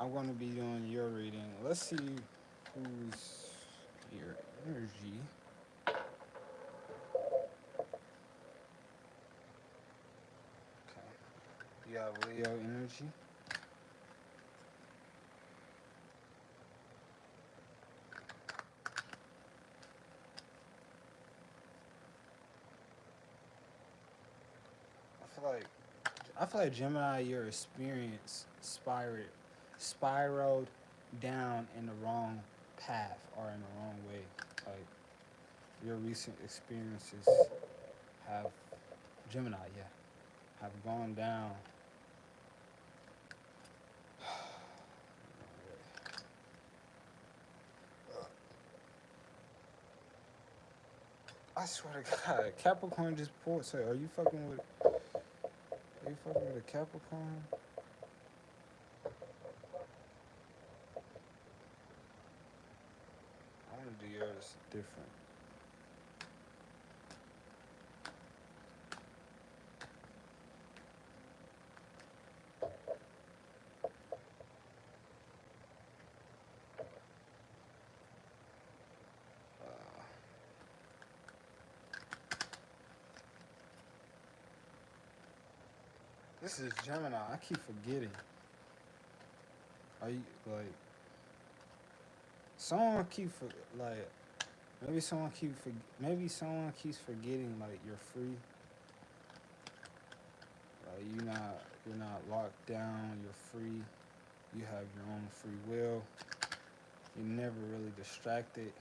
I'm going to be doing your reading. Let's see who's your energy. Okay. You have Leo energy. I feel like Gemini, your experience spiraled down in the wrong path or in the wrong way. Like your recent experiences have Gemini, yeah, have gone down. I swear to God, Capricorn just pulled. So, are you fucking with? Are you fucking with a Capricorn? I want to do yours different. Uh, this is Gemini. I keep forgetting. Are you like? Someone keep for like. Maybe someone keeps forgetting like you're free. Like you're not locked down. You're free. You have your own free will. You're never really distracted.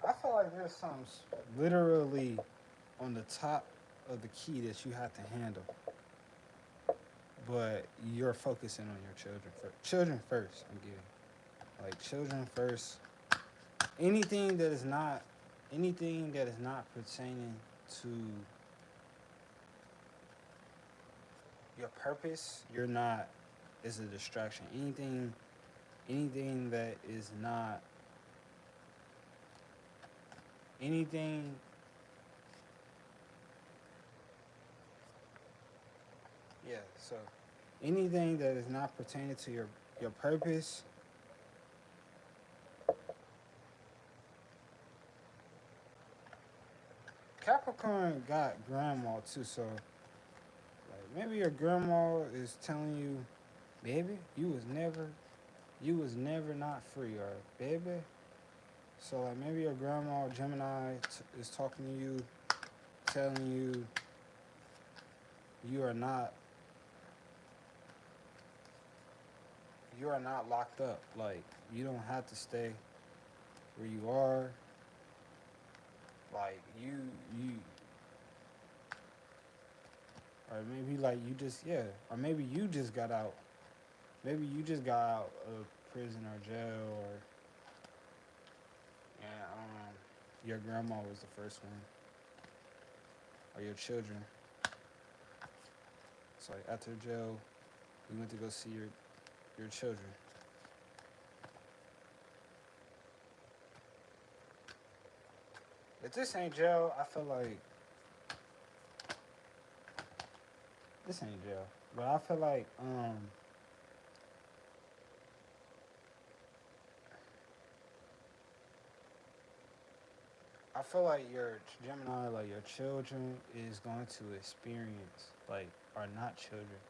I feel like there's something literally on the top of the key that you have to handle, but you're focusing on your children first. Children first. I'm getting like children first. Anything that is not pertaining to your purpose, you're not is a distraction. Anything that is not anything yeah, so anything that is not pertaining to your purpose, Capricorn got grandma too, so like maybe your grandma is telling you, baby, you was never not free, or baby. So like maybe your grandma Gemini is talking to you, telling you you are not locked up. Like you don't have to stay where you are. Like you or maybe like you just yeah, or maybe you just got out. Maybe you just got out of prison or jail, or yeah, your grandma was the first one, or your children. So like after jail, you went to go see your children. If this ain't jail, I feel like this ain't jail. But I feel like your Gemini, like your children, is going to experience like are not children,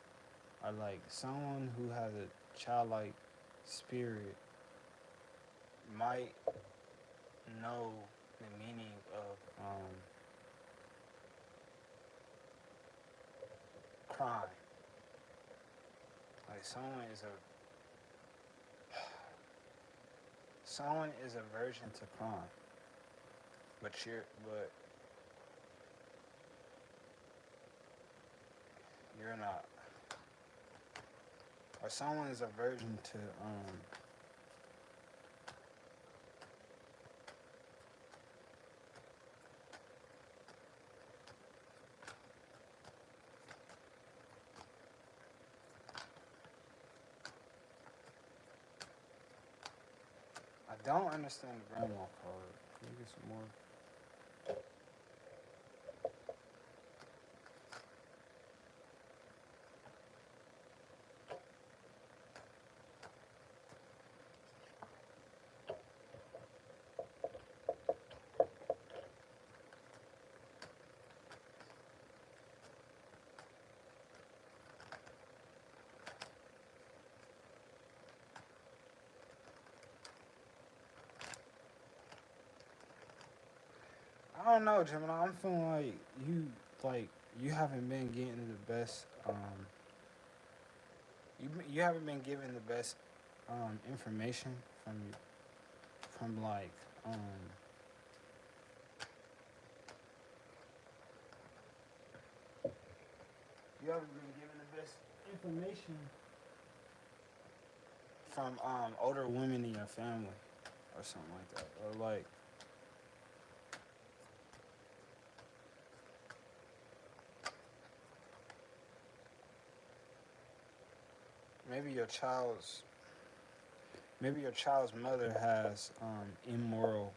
are like someone who has a childlike spirit might know the meaning of crime. Like someone is aversion to crime, but you're not, or someone is aversion to don't understand the grandma card. Can you get some more? I don't know, Gemini. I'm feeling you like you haven't been getting the best. You haven't been given the best information from like um you haven't been given the best information from older women in your family or something like that, or like maybe your child's mother has immoral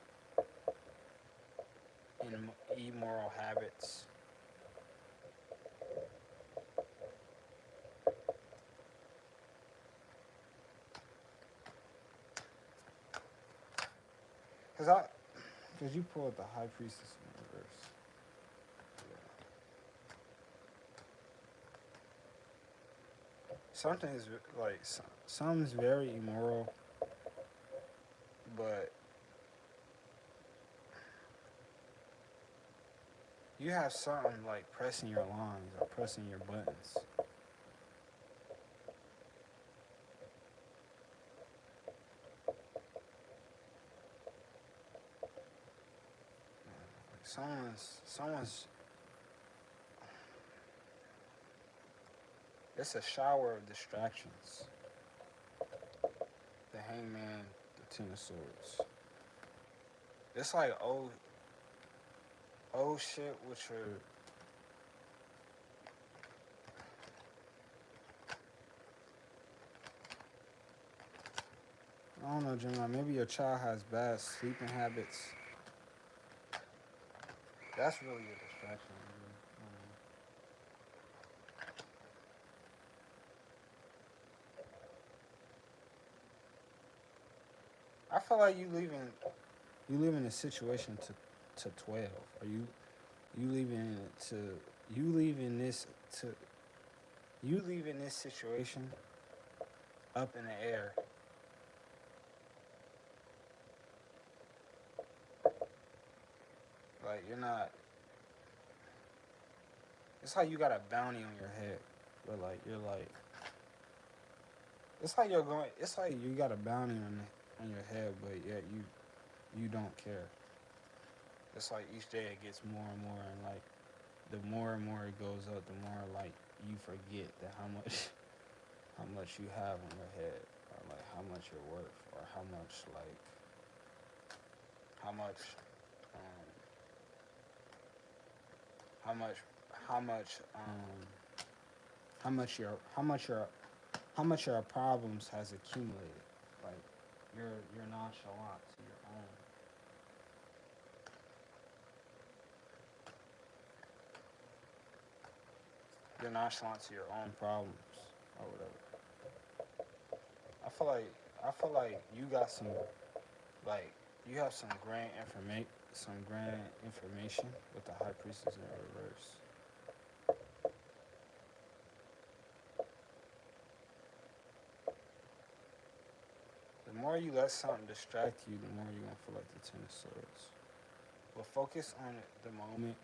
habits. Cause I Cause you pulled the High Priestess in reverse. Something is like something's very immoral, but you have something like pressing your lines or pressing your buttons. Like someone's. It's a shower of distractions. The Hangman, the Ten of Swords. It's like old shit with your. I don't know, Gemini. Maybe your child has bad sleeping habits. That's really a distraction. I feel like you leaving the situation to 12. Are you leaving it to you leaving this to you leaving this situation up in the air. Like you're not. It's like you got a bounty on your head, but like you're like. It's like you're going. It's like you got a bounty on your head, but yet you don't care. It's like each day it gets more and more, and like the more and more it goes up, the more like you forget that how much you have on your head, or like how much you're worth, or how much like how much um how much how much how much your problems has accumulated. Like you're nonchalant to your own. You're nonchalant to your own problems or whatever. I feel like you got some like you have some grand information with the High Priestess in reverse. The more you let something distract you, the more you're gonna feel like the Ten of Swords. But focus on the moment.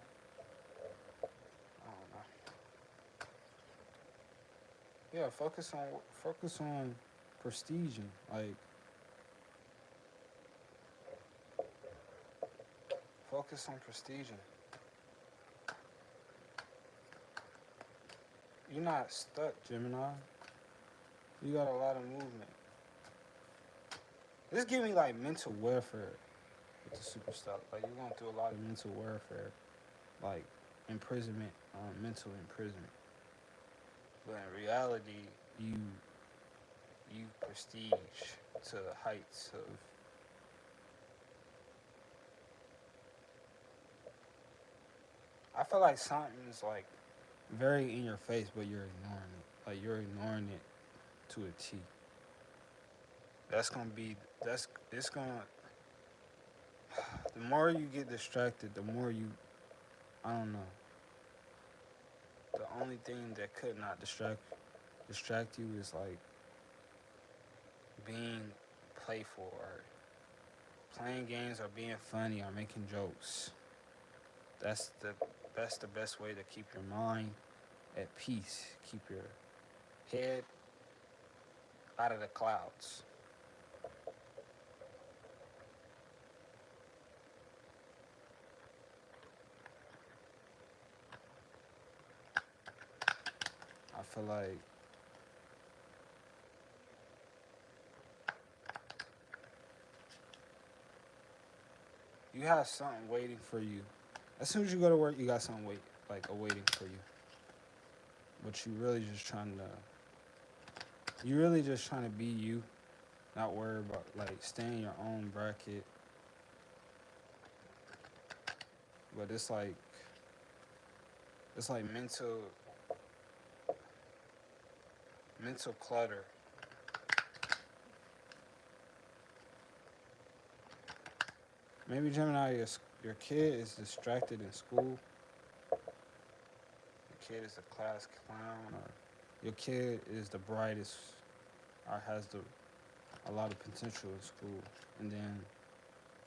I don't know. Yeah, focus on prestiging. Like focus on prestiging. You're not stuck, Gemini. You got a lot of movement. This give me like mental warfare with the super stuff. Like you're going through a lot of mental warfare, like imprisonment, mental imprisonment. But in reality, you you prestige to the heights of feel like something's like very in your face, but you're ignoring it. Like you're ignoring it to a T. That's gonna be that's it's gonna. The more you get distracted, the more you. I don't know. The only thing that could not distract you is like being playful or playing games or being funny or making jokes. That's the the best way to keep your mind at peace. Keep your head out of the clouds. I feel like you have something waiting for you. As soon as you go to work, you got something awaiting for you. But you really just trying to be you, not worry about like staying in your own bracket. But it's like mental clutter. Maybe Gemini, your kid is distracted in school. Your kid is a class clown, or your kid is the brightest, or has a lot of potential in school, and then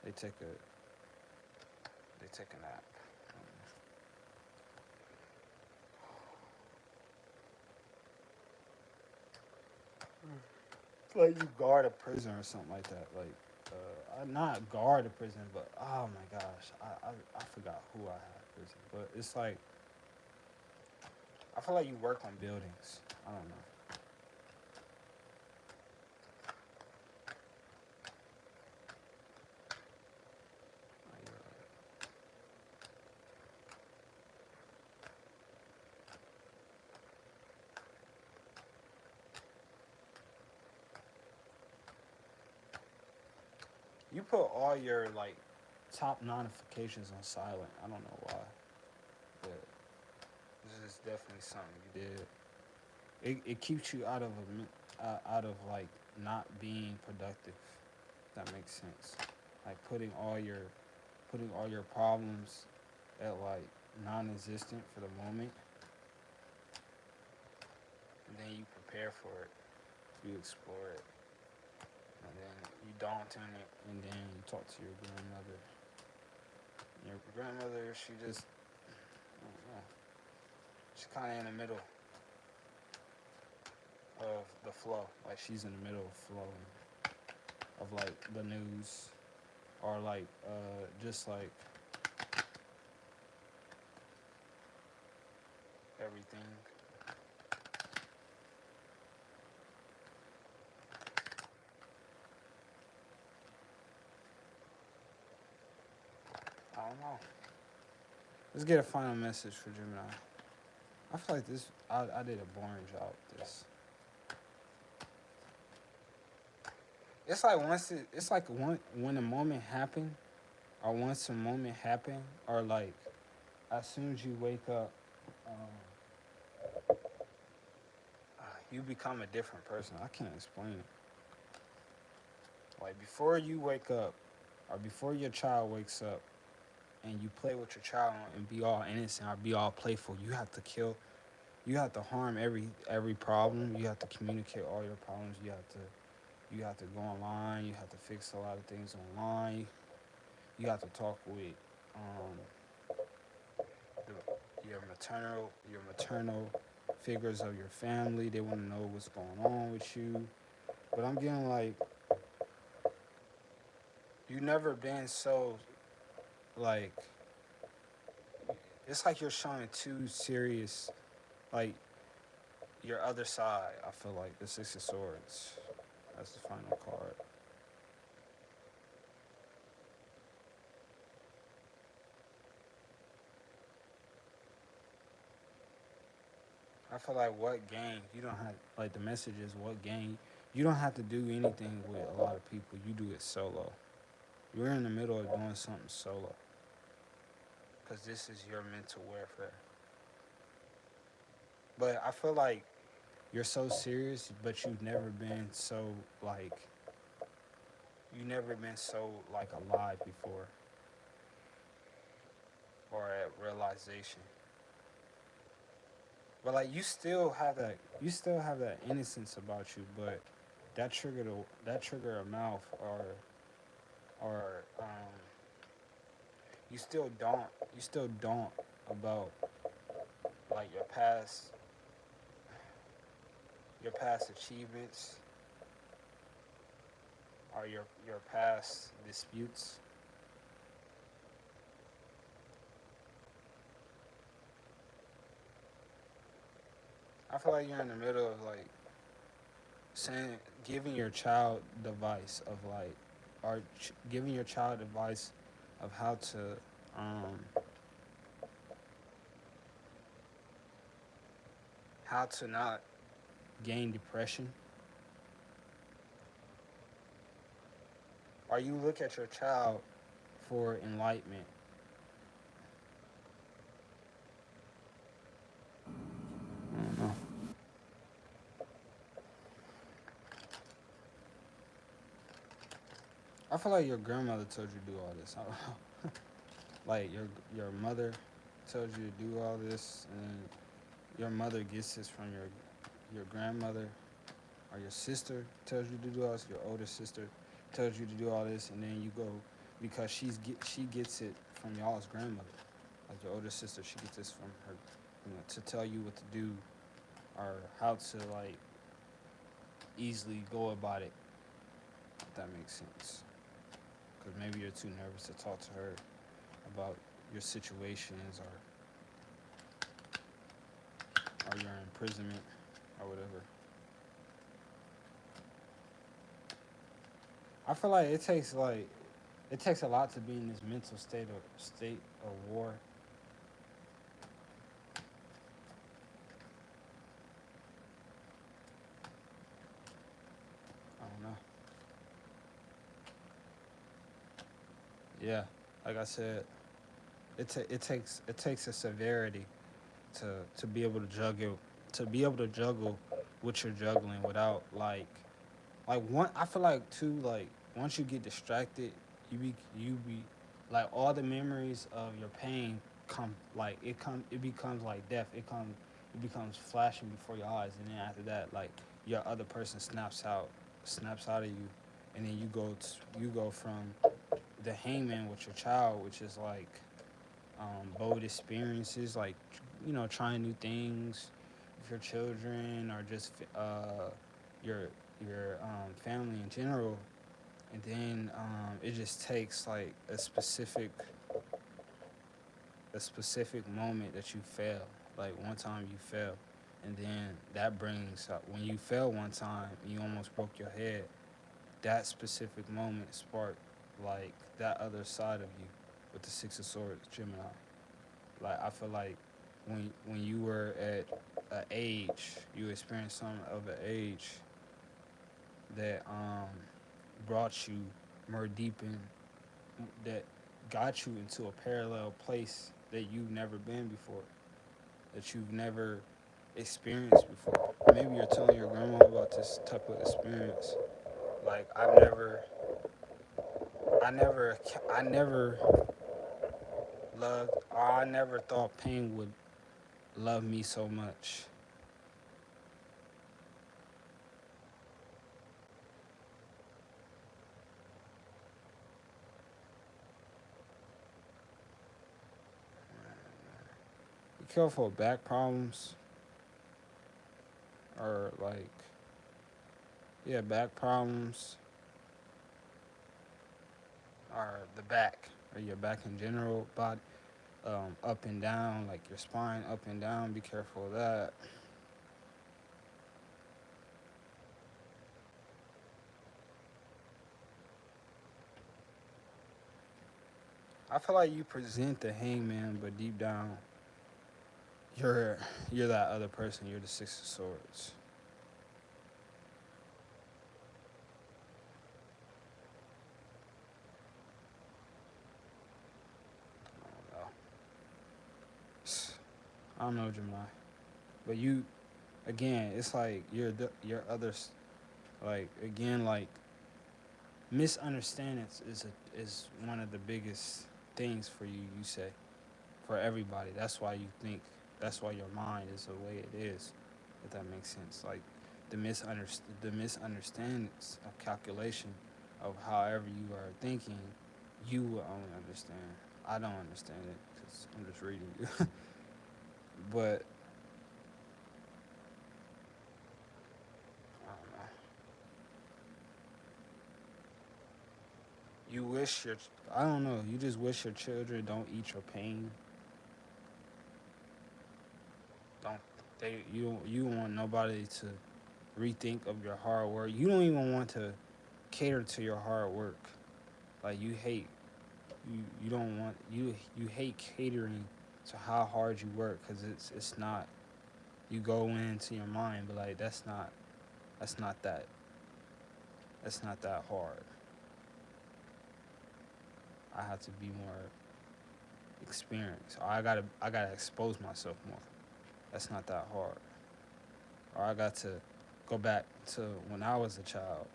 they take a they take a nap. It's like you guard a prison or something like that. Like, not guard a prison, but oh my gosh, I forgot who I had prison. But it's like I feel like you work on buildings. I don't know. Like, you put all your like top notifications on silent. I don't know why, but this is definitely something you did. It keeps you out of like not being productive. If that makes sense. Like putting all your problems at like non-existent for the moment, and then you prepare for it. You explore it, and then you daunt in it, and then you talk to your grandmother. Your grandmother, she just, I don't know, she's kind of in the middle of the flow. Like she's in the middle of flowing of like the news or like just like everything. I don't know. Let's get a final message for Gemini. I feel like I did a boring job with this. It's like when a moment happened, or once a moment happened, or like as soon as you wake up, um, you become a different person. I can't explain it. Like before you wake up, or before your child wakes up, and you play with your child and be all innocent or be all playful, you have to harm every problem. You have to communicate all your problems. You have to go online. You have to fix a lot of things online. You have to talk with um, your maternal figures of your family. They want to know what's going on with you. But I'm getting like you never been so like it's like you're showing too serious like your other side. I feel like the Six of Swords. That's the final card. I feel like what game you don't have like the message is what game you don't have to do anything with a lot of people. You do it solo. You're in the middle of doing something solo. because this is your mental welfare. But I feel like you're so serious, but you've never been so like you never been so like alive before, or at realization. But like you still have that innocence about you, but that trigger a mouth, or you still don't about like your past achievements, or your past disputes. I feel like you're in the middle of like saying giving your child advice of like, or giving your child advice of um how to not gain depression, or you look at your child for enlightenment. I don't know. I feel like your grandmother told you to do all this. I don't know. Like your mother told you to do all this, and your mother gets this from your grandmother, or your sister tells you to do all this. Your older sister tells you to do all this, and then you go because she gets it from y'all's grandmother. Like your older sister, she gets this from her, to tell you what to do, or how to like easily go about it. If that makes sense. Because maybe you're too nervous to talk to her about your situations, or your imprisonment, or whatever. I feel like it takes a lot to be in this mental state of war. I don't know. Yeah, like I said, it takes a severity to be able to juggle what you're juggling without one. I feel like too, like once you get distracted, you be like all the memories of your pain it becomes like death. It becomes flashing before your eyes, and then after that, like your other person snaps out of you, and then you go from the hangman with your child, which is like bold experiences, like trying new things with your children, or just your family in general. And then it just takes like a specific moment that you fail, like one time you fail, and then that brings up when you fell one time and you almost broke your head. That specific moment sparked like that other side of you with the Six of Swords, Gemini. Like I feel like when you were at an age, you experienced something of an age that brought you more deep in, that got you into a parallel place that you've never been before, that you've never experienced before. Maybe you're telling your grandma about this type of experience. Like I never loved, or I never thought pain would love me so much. Be careful of back problems, or like, yeah, back problems, or the back, or your back in general, body, up and down, like your spine up and down. Be careful of that. I feel like you present the hangman, but deep down, you're you're that other person. You're the Six of Swords. I don't know. I don't know, Gemini. But you, again, it's like your others, like again, like misunderstandings is one of the biggest things for you. You say for everybody. That's why you think. That's why your mind is the way it is. If that makes sense, like the misunderstandings of calculation of however you are thinking, you will only understand. I don't understand it because I'm just reading you. But I don't know. You wish your I don't know. You just wish your children don't eat your pain. Don't you don't want nobody to rethink of your hard work. You don't even want to cater to your hard work. Like you don't want you hate catering to how hard you work because it's not. You go into your mind, but like that's not that that's not that hard. I have to be more experienced. Or I gotta expose myself more. That's not that hard. Or I got to go back to when I was a child.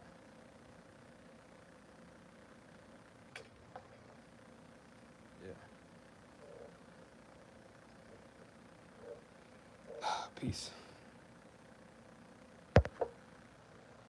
Yeah. Peace.